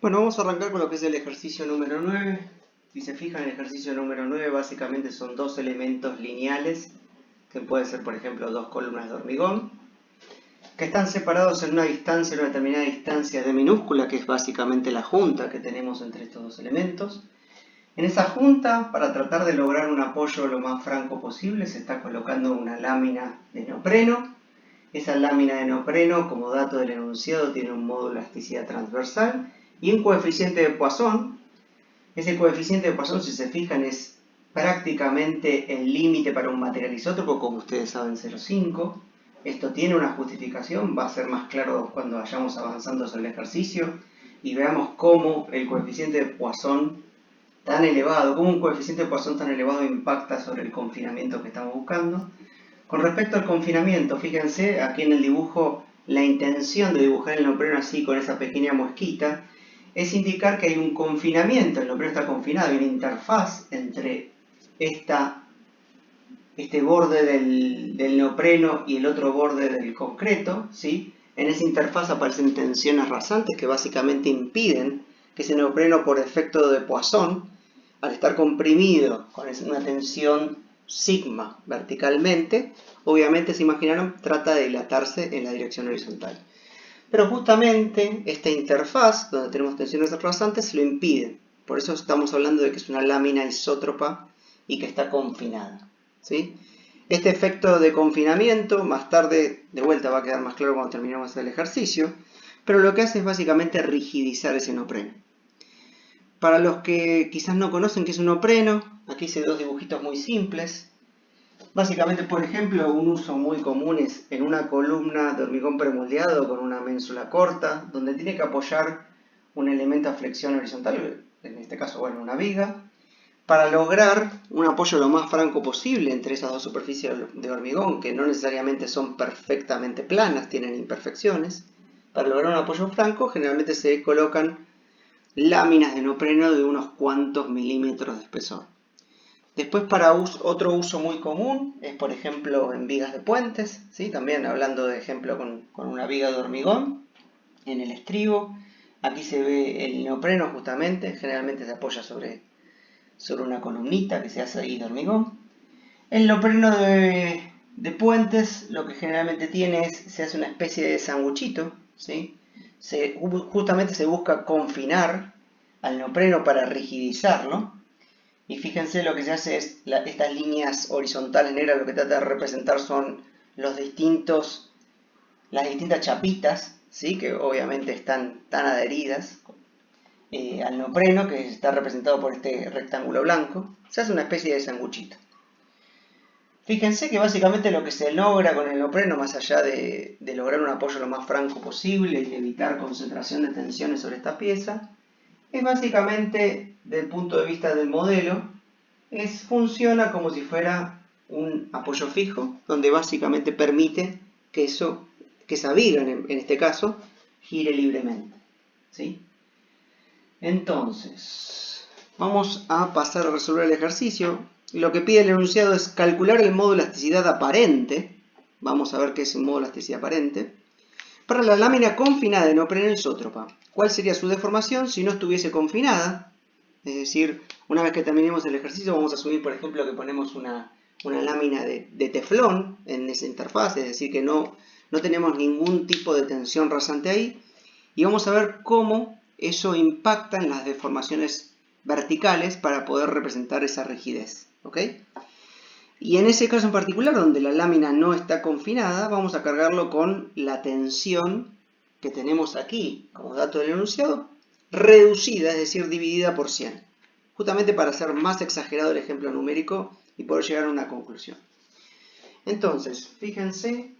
Bueno, vamos a arrancar con lo que es el ejercicio número 9. Si se fijan, el ejercicio número 9 básicamente son dos elementos lineales, que pueden ser, por ejemplo, dos columnas de hormigón, que están separados en una distancia, en una determinada distancia de minúscula, que es básicamente la junta que tenemos entre estos dos elementos. En esa junta, para tratar de lograr un apoyo lo más franco posible, se está colocando una lámina de neopreno. Esa lámina de neopreno, como dato del enunciado, tiene un módulo de elasticidad transversal y un coeficiente de Poisson. Ese coeficiente de Poisson, si se fijan, es prácticamente el límite para un material isótropo, como ustedes saben, 0,5. Esto tiene una justificación, va a ser más claro cuando vayamos avanzando sobre el ejercicio y veamos cómo el coeficiente de Poisson tan elevado, cómo un coeficiente de Poisson tan elevado impacta sobre el confinamiento que estamos buscando. Con respecto al confinamiento, fíjense aquí en el dibujo, la intención de dibujar el neopreno así con esa pequeña mosquita es indicar que hay un confinamiento, el neopreno está confinado, hay una interfaz entre este borde del neopreno y el otro borde del concreto, ¿sí? En esa interfaz aparecen tensiones rasantes que básicamente impiden que ese neopreno, por efecto de Poisson, al estar comprimido con una tensión sigma verticalmente, obviamente se imaginaron, trata de dilatarse en la dirección horizontal. Pero justamente esta interfaz, donde tenemos tensiones rasantes, lo impide. Por eso estamos hablando de que es una lámina isótropa y que está confinada, ¿sí? Este efecto de confinamiento, más tarde, de vuelta, va a quedar más claro cuando terminemos el ejercicio, pero lo que hace es básicamente rigidizar ese neopreno. Para los que quizás no conocen qué es un neopreno, aquí hice dos dibujitos muy simples. Básicamente, por ejemplo, un uso muy común es en una columna de hormigón premoldeado con una ménsula corta, donde tiene que apoyar un elemento a flexión horizontal, en este caso, bueno, una viga, para lograr un apoyo lo más franco posible entre esas dos superficies de hormigón, que no necesariamente son perfectamente planas, tienen imperfecciones. Para lograr un apoyo franco, generalmente se colocan láminas de neopreno de unos cuantos milímetros de espesor. Después, para otro uso muy común es, por ejemplo, en vigas de puentes, ¿sí? También hablando de ejemplo con una viga de hormigón en el estribo. Aquí se ve el neopreno justamente, generalmente se apoya sobre una columnita que se hace ahí de hormigón. El neopreno de puentes lo que generalmente tiene es, se hace una especie de sanguchito, ¿sí? Justamente se busca confinar al neopreno para rigidizarlo. Y fíjense, lo que se hace es, estas líneas horizontales negras lo que trata de representar son las distintas chapitas, ¿sí? Que obviamente están tan adheridas al neopreno, que está representado por este rectángulo blanco. Se hace una especie de sanguchito. Fíjense que básicamente lo que se logra con el neopreno, más allá de lograr un apoyo lo más franco posible y evitar concentración de tensiones sobre esta pieza, es básicamente, desde el punto de vista del modelo, funciona como si fuera un apoyo fijo, donde básicamente permite que esa viga, en este caso, gire libremente, ¿sí? Entonces, vamos a pasar a resolver el ejercicio. Lo que pide el enunciado es calcular el módulo de elasticidad aparente. Vamos a ver qué es un módulo de elasticidad aparente. Para la lámina confinada de neopreno isótropa, ¿cuál sería su deformación si no estuviese confinada? Es decir, una vez que terminemos el ejercicio, vamos a asumir, por ejemplo, que ponemos una lámina de teflón en esa interfaz, es decir, que no tenemos ningún tipo de tensión rasante ahí, y vamos a ver cómo eso impacta en las deformaciones verticales para poder representar esa rigidez, ¿ok? Y en ese caso en particular, donde la lámina no está confinada, vamos a cargarlo con la tensión que tenemos aquí como dato del enunciado, reducida, es decir, dividida por 100. Justamente para hacer más exagerado el ejemplo numérico y poder llegar a una conclusión. Entonces, fíjense,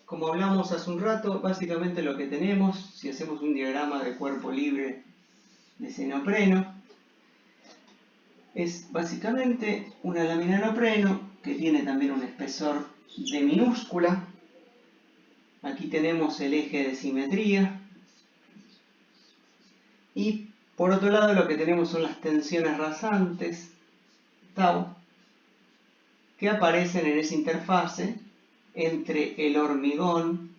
como hablamos hace un rato, básicamente lo que tenemos, si hacemos un diagrama de cuerpo libre de ese neopreno, es básicamente una lámina de neopreno que tiene también un espesor de minúscula. Aquí tenemos el eje de simetría. Y por otro lado lo que tenemos son las tensiones rasantes, tau, que aparecen en esa interfase entre el hormigón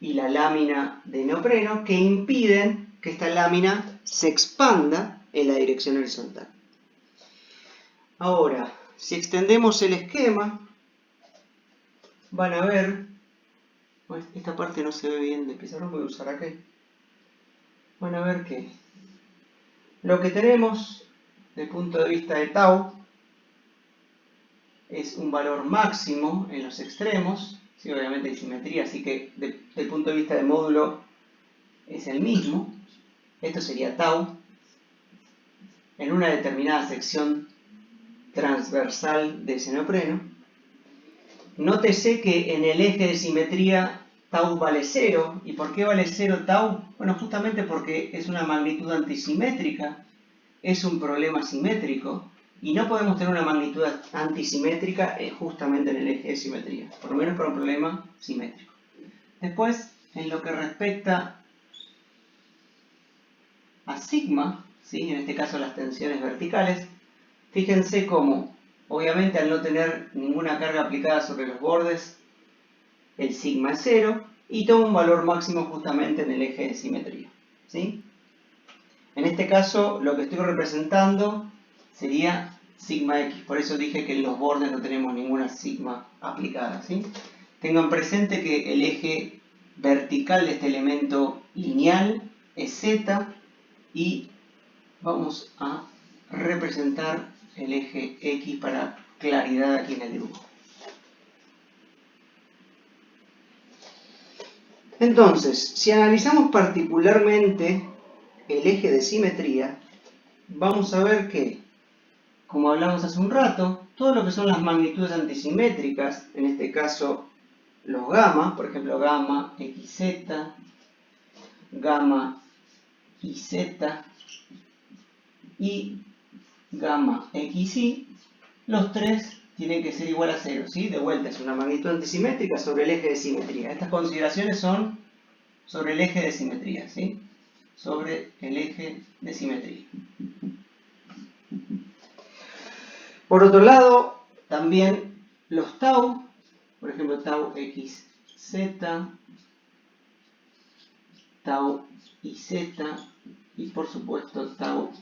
y la lámina de neopreno, que impiden que esta lámina se expanda en la dirección horizontal. Ahora, si extendemos el esquema, van a ver, esta parte no se ve bien del pizarrón, voy a usar aquí. Van a ver que lo que tenemos desde el punto de vista de tau es un valor máximo en los extremos, ¿sí? Obviamente hay simetría, así que desde el punto de vista del módulo es el mismo. Esto sería tau en una determinada sección transversal de ese neopreno. Nótese que en el eje de simetría tau vale 0. ¿Y por qué vale 0 tau? Bueno, justamente porque es una magnitud antisimétrica, es un problema simétrico, y no podemos tener una magnitud antisimétrica justamente en el eje de simetría, por lo menos para un problema simétrico. Después, en lo que respecta a sigma, ¿sí? En este caso las tensiones verticales, fíjense cómo, obviamente al no tener ninguna carga aplicada sobre los bordes, el sigma es 0 y toma un valor máximo justamente en el eje de simetría, ¿sí? En este caso lo que estoy representando sería sigma x, por eso dije que en los bordes no tenemos ninguna sigma aplicada, ¿sí? Tengan presente que el eje vertical de este elemento lineal es z y vamos a representar el eje x para claridad aquí en el dibujo. Entonces, si analizamos particularmente el eje de simetría, vamos a ver que, como hablamos hace un rato, todo lo que son las magnitudes antisimétricas, en este caso los gamma, por ejemplo gamma xz, gamma iz y gamma xy, los tres tienen que ser igual a 0, ¿sí? De vuelta, es una magnitud antisimétrica sobre el eje de simetría. Estas consideraciones son sobre el eje de simetría, ¿sí? Sobre el eje de simetría. Por otro lado, también los tau, por ejemplo tau xz, tau iz y por supuesto tau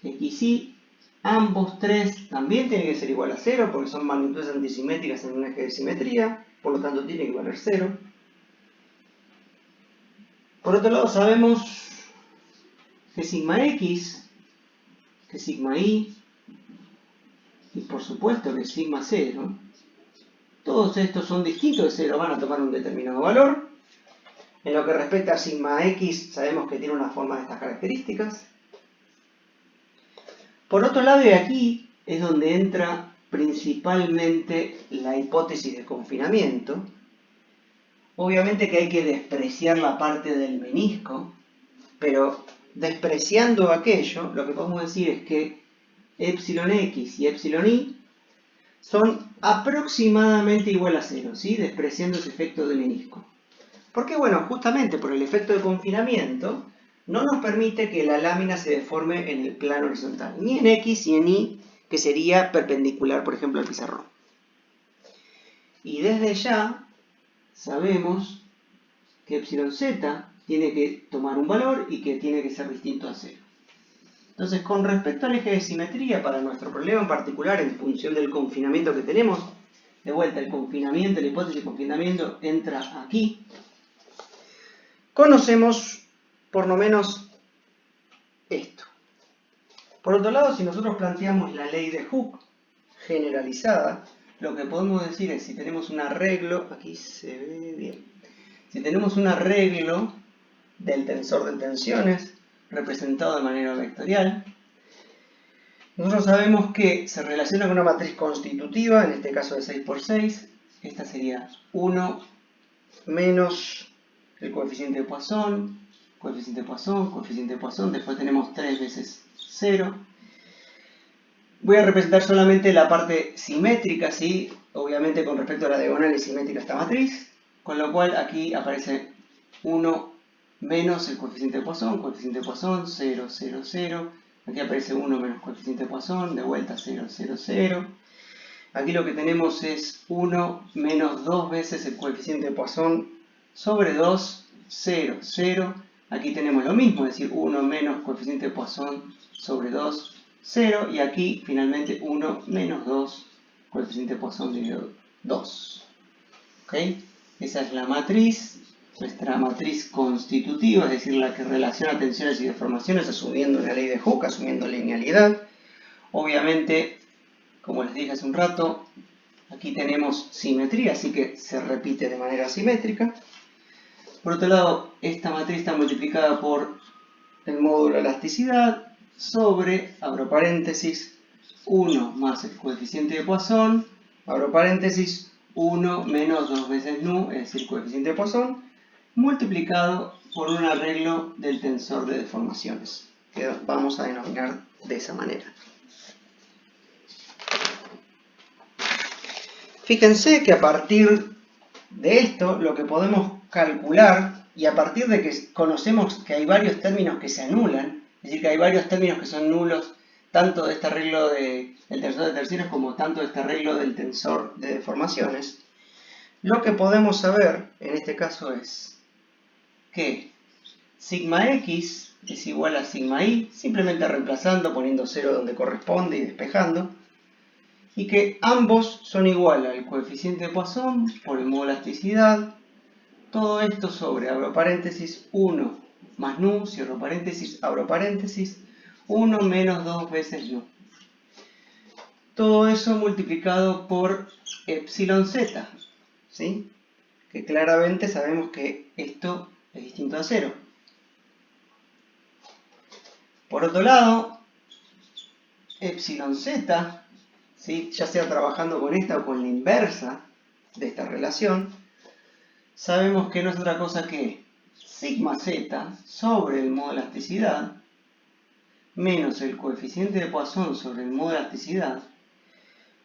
xy, ambos tres también tienen que ser igual a 0 porque son magnitudes antisimétricas en un eje de simetría, por lo tanto tienen que valer 0. Por otro lado sabemos que sigma x, que sigma y por supuesto que sigma 0, todos estos son distintos de 0, van a tomar un determinado valor. En lo que respecta a sigma x, sabemos que tiene una forma de estas características. Por otro lado, y aquí es donde entra principalmente la hipótesis de confinamiento. Obviamente que hay que despreciar la parte del menisco, pero despreciando aquello, lo que podemos decir es que epsilon x y epsilon y son aproximadamente igual a 0, ¿sí? Despreciando ese efecto de menisco. Porque, bueno, justamente por el efecto de confinamiento, no nos permite que la lámina se deforme en el plano horizontal, ni en X ni en Y, que sería perpendicular, por ejemplo, al pizarrón. Y desde ya sabemos que epsilon z tiene que tomar un valor y que tiene que ser distinto a 0. Entonces, con respecto al eje de simetría, para nuestro problema en particular, en función del confinamiento que tenemos, de vuelta, el confinamiento, la hipótesis de confinamiento entra aquí, conocemos por lo menos esto. Por otro lado, si nosotros planteamos la ley de Hooke generalizada, lo que podemos decir es, si tenemos un arreglo, aquí se ve bien, si tenemos un arreglo del tensor de tensiones representado de manera vectorial, nosotros sabemos que se relaciona con una matriz constitutiva, en este caso de 6×6, esta sería 1 menos el coeficiente de Poisson, coeficiente de Poisson, coeficiente de Poisson, después tenemos 3 veces 0. Voy a representar solamente la parte simétrica, ¿sí? Obviamente con respecto a la diagonal es simétrica esta matriz, con lo cual aquí aparece 1 menos el coeficiente de Poisson, 0, 0, 0. Aquí aparece 1 menos coeficiente de Poisson, de vuelta 0, 0, 0. Aquí lo que tenemos es 1 menos 2 veces el coeficiente de Poisson sobre 2, 0, 0. Aquí tenemos lo mismo, es decir, 1 menos coeficiente de Poisson sobre 2, 0. Y aquí, finalmente, 1 menos 2, coeficiente de Poisson dividido 2. ¿Ok? Esa es la matriz, nuestra matriz constitutiva, es decir, la que relaciona tensiones y deformaciones, asumiendo la ley de Hooke, asumiendo linealidad. Obviamente, como les dije hace un rato, aquí tenemos simetría, así que se repite de manera simétrica. Por otro lado, esta matriz está multiplicada por el módulo de elasticidad sobre, abro paréntesis, 1 más el coeficiente de Poisson, abro paréntesis, 1 menos 2 veces nu, es decir, coeficiente de Poisson, multiplicado por un arreglo del tensor de deformaciones, que vamos a denominar de esa manera. Fíjense que a partir de esto, lo que podemos calcular, y a partir de que conocemos que hay varios términos que se anulan, es decir, que hay varios términos que son nulos, tanto de este arreglo del tensor de terceros como tanto de este arreglo del tensor de deformaciones, lo que podemos saber en este caso es que sigma x es igual a sigma y, simplemente reemplazando, poniendo 0 donde corresponde y despejando, y que ambos son igual al coeficiente de Poisson por el módulo de elasticidad, todo esto sobre, abro paréntesis, 1 más nu, cierro paréntesis, abro paréntesis, 1 menos 2 veces nu. Todo eso multiplicado por epsilon z, ¿sí? Que claramente sabemos que esto es distinto a 0. Por otro lado, epsilon z, ¿sí? Ya sea trabajando con esta o con la inversa de esta relación, sabemos que no es otra cosa que sigma z sobre el módulo de elasticidad menos el coeficiente de Poisson sobre el módulo de elasticidad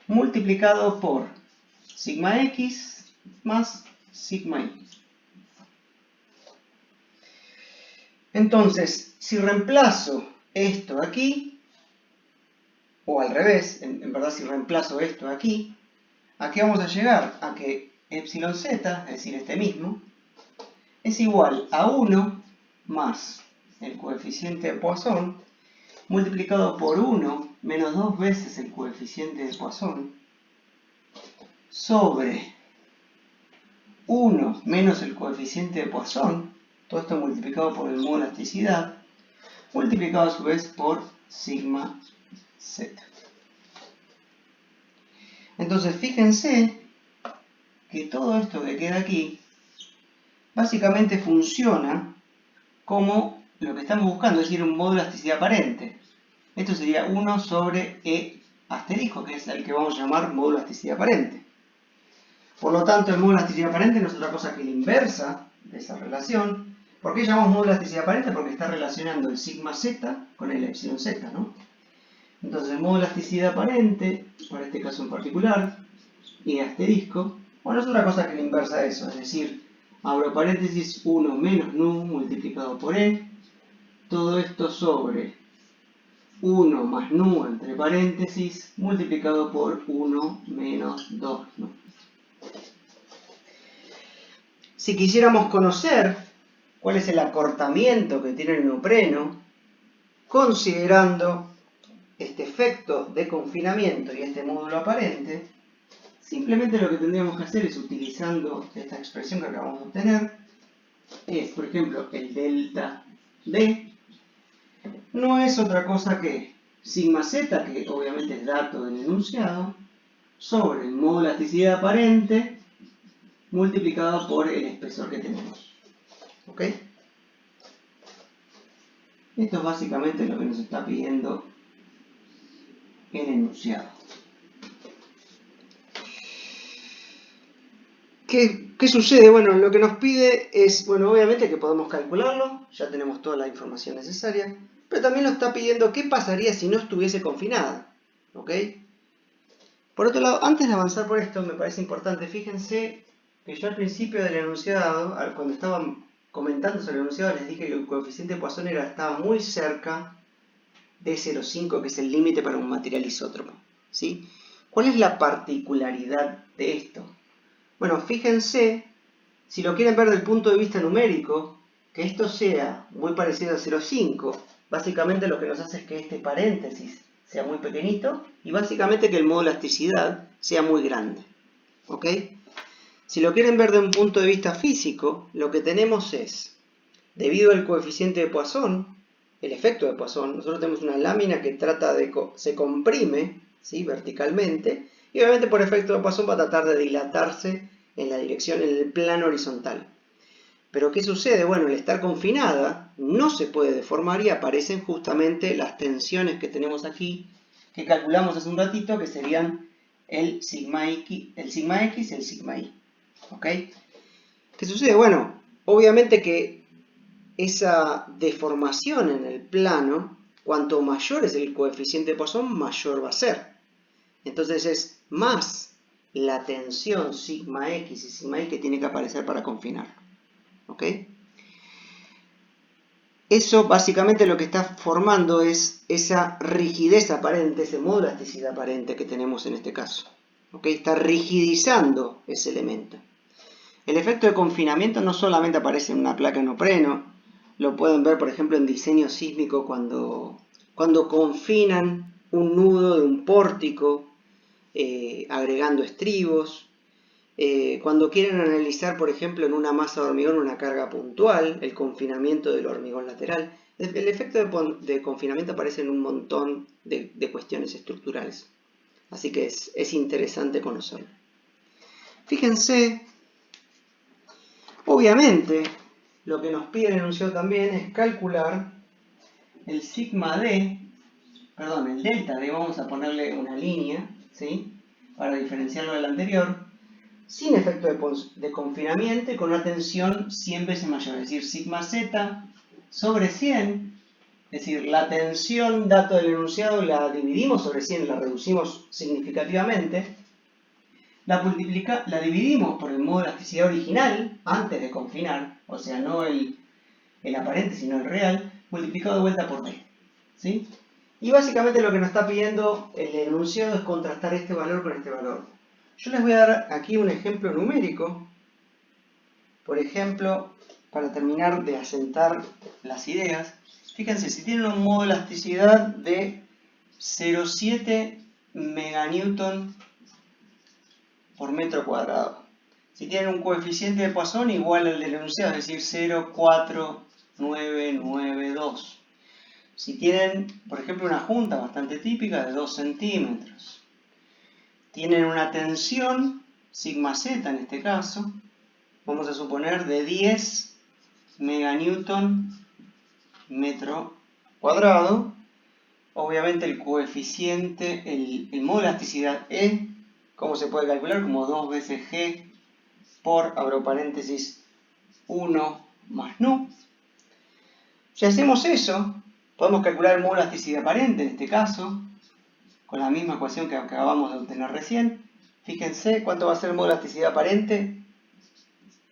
multiplicado por sigma x más sigma y. Entonces, si reemplazo esto aquí, o al revés, en verdad si reemplazo esto aquí, ¿a qué vamos a llegar? A que epsilon z, es decir, este mismo, es igual a 1 más el coeficiente de Poisson multiplicado por 1 menos 2 veces el coeficiente de Poisson sobre 1 menos el coeficiente de Poisson, todo esto multiplicado por el módulo de elasticidad, multiplicado a su vez por sigma z. Entonces fíjense que todo esto que queda aquí básicamente funciona como lo que estamos buscando, es decir, un módulo de elasticidad aparente. Esto sería 1 sobre E asterisco, que es el que vamos a llamar módulo de elasticidad aparente. Por lo tanto, el módulo de elasticidad aparente no es otra cosa que la inversa de esa relación. ¿Por qué llamamos módulo de elasticidad aparente? Porque está relacionando el sigma z con el epsilon z, ¿no? Entonces, el módulo de elasticidad aparente, para este caso en particular, E asterisco, bueno, es otra cosa que la inversa de eso, es decir, abro paréntesis, 1 menos nu multiplicado por E, todo esto sobre 1 más nu entre paréntesis multiplicado por 1 menos 2 nu. Si quisiéramos conocer cuál es el acortamiento que tiene el neopreno, considerando este efecto de confinamiento y este módulo aparente, simplemente lo que tendríamos que hacer es, utilizando esta expresión que acabamos de obtener, es, por ejemplo, el delta D, no es otra cosa que sigma z, que obviamente es dato del enunciado, sobre el módulo de elasticidad aparente multiplicado por el espesor que tenemos. ¿Ok? Esto es básicamente lo que nos está pidiendo el enunciado. ¿Qué sucede? Bueno, lo que nos pide es, bueno, obviamente que podemos calcularlo, ya tenemos toda la información necesaria, pero también nos está pidiendo qué pasaría si no estuviese confinada. ¿Ok? Por otro lado, antes de avanzar por esto, me parece importante, fíjense que yo al principio del enunciado, cuando estaba comentando sobre el enunciado, les dije que el coeficiente de Poisson estaba muy cerca de 0,5, que es el límite para un material isótropo, ¿sí? ¿Cuál es la particularidad de esto? Bueno, fíjense, si lo quieren ver desde el punto de vista numérico, que esto sea muy parecido a 0,5, básicamente lo que nos hace es que este paréntesis sea muy pequeñito y básicamente que el modo de elasticidad sea muy grande. ¿Ok? Si lo quieren ver de un punto de vista físico, lo que tenemos es, debido al coeficiente de Poisson, el efecto de Poisson, nosotros tenemos una lámina que se comprime, ¿sí?, verticalmente, y obviamente por efecto de Poisson va a tratar de dilatarse en la dirección, en el plano horizontal. Pero ¿qué sucede? Bueno, al estar confinada no se puede deformar y aparecen justamente las tensiones que tenemos aquí, que calculamos hace un ratito, que serían el sigma X y el sigma Y. ¿Ok? ¿Qué sucede? Bueno, obviamente que esa deformación en el plano, cuanto mayor es el coeficiente de Poisson, mayor va a ser. Entonces es más la tensión sigma X y sigma Y que tiene que aparecer para confinar. ¿Ok? Eso básicamente lo que está formando es esa rigidez aparente, ese modo de elasticidad aparente que tenemos en este caso. ¿Ok? Está rigidizando ese elemento. El efecto de confinamiento no solamente aparece en una placa de neopreno, lo pueden ver por ejemplo en diseño sísmico cuando confinan un nudo de un pórtico agregando estribos, cuando quieren analizar por ejemplo en una masa de hormigón una carga puntual, el confinamiento del hormigón lateral. El efecto de confinamiento aparece en un montón de cuestiones estructurales, así que es interesante conocerlo. Fíjense. Obviamente, lo que nos pide el enunciado también es calcular el sigma D, perdón, el delta D, vamos a ponerle una línea, ¿sí?, para diferenciarlo del anterior, sin efecto de confinamiento y con una tensión 100 veces mayor, es decir, sigma Z sobre 100, es decir, la tensión dato del enunciado la dividimos sobre 100, la reducimos significativamente, la dividimos por el modo de elasticidad original, antes de confinar, o sea, no el aparente, sino el real, multiplicado de vuelta por D. ¿Sí? Y básicamente lo que nos está pidiendo el enunciado es contrastar este valor con este valor. Yo les voy a dar aquí un ejemplo numérico. Por ejemplo, para terminar de asentar las ideas, fíjense, si tienen un modo de elasticidad de 0,7 meganewton por metro cuadrado. Si tienen un coeficiente de Poisson igual al del enunciado, es decir, 0,4992. Si tienen, por ejemplo, una junta bastante típica de 2 centímetros, tienen una tensión, sigma Z en este caso, vamos a suponer de 10 meganewton metro cuadrado, obviamente el coeficiente, el modo de elasticidad E, ¿cómo se puede calcular? Como 2 veces G por, abro paréntesis, 1 más nu. Si hacemos eso, podemos calcular el modo de elasticidad aparente en este caso, con la misma ecuación que acabamos de obtener recién. Fíjense cuánto va a ser el modo de elasticidad aparente.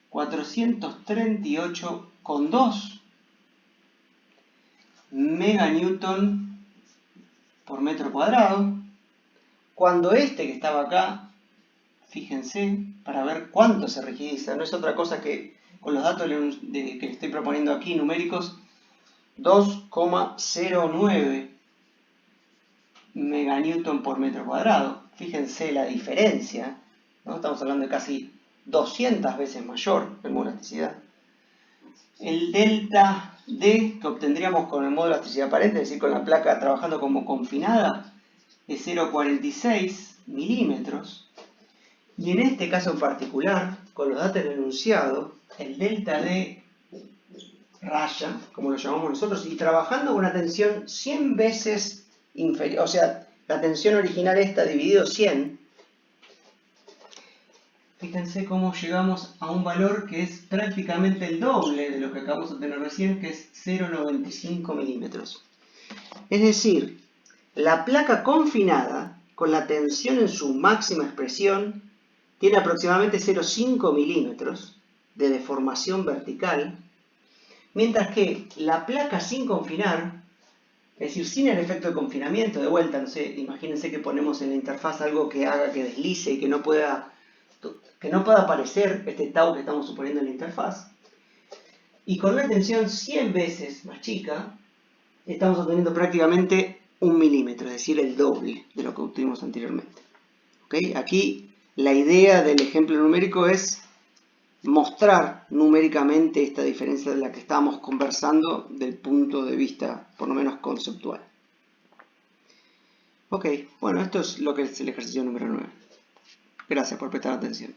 438,2 meganewton por metro cuadrado. Cuando este que estaba acá, fíjense, para ver cuánto se rigidiza, no es otra cosa que con los datos que estoy proponiendo aquí numéricos, 2,09 meganewton por metro cuadrado. Fíjense la diferencia, ¿no? Estamos hablando de casi 200 veces mayor el modo de elasticidad. El delta D que obtendríamos con el modo de elasticidad aparente, es decir, con la placa trabajando como confinada, es 0,46 milímetros. Y en este caso en particular, con los datos del enunciado, el delta D raya, como lo llamamos nosotros, y trabajando con una tensión 100 veces inferior, o sea, la tensión original esta dividido 100, fíjense cómo llegamos a un valor que es prácticamente el doble de lo que acabamos de obtener recién, que es 0,95 milímetros. Es decir, la placa confinada, con la tensión en su máxima expresión, tiene aproximadamente 0,5 milímetros de deformación vertical, mientras que la placa sin confinar, es decir, sin el efecto de confinamiento, de vuelta, no sé, imagínense que ponemos en la interfaz algo que haga que deslice y que no pueda aparecer este tau que estamos suponiendo en la interfaz. Y con una tensión 100 veces más chica, estamos obteniendo prácticamente 1 milímetro, es decir, el doble de lo que obtuvimos anteriormente. ¿Okay? Aquí la idea del ejemplo numérico es mostrar numéricamente esta diferencia de la que estábamos conversando del punto de vista, por lo menos conceptual. Ok, bueno, esto es lo que es el ejercicio número 9. Gracias por prestar atención.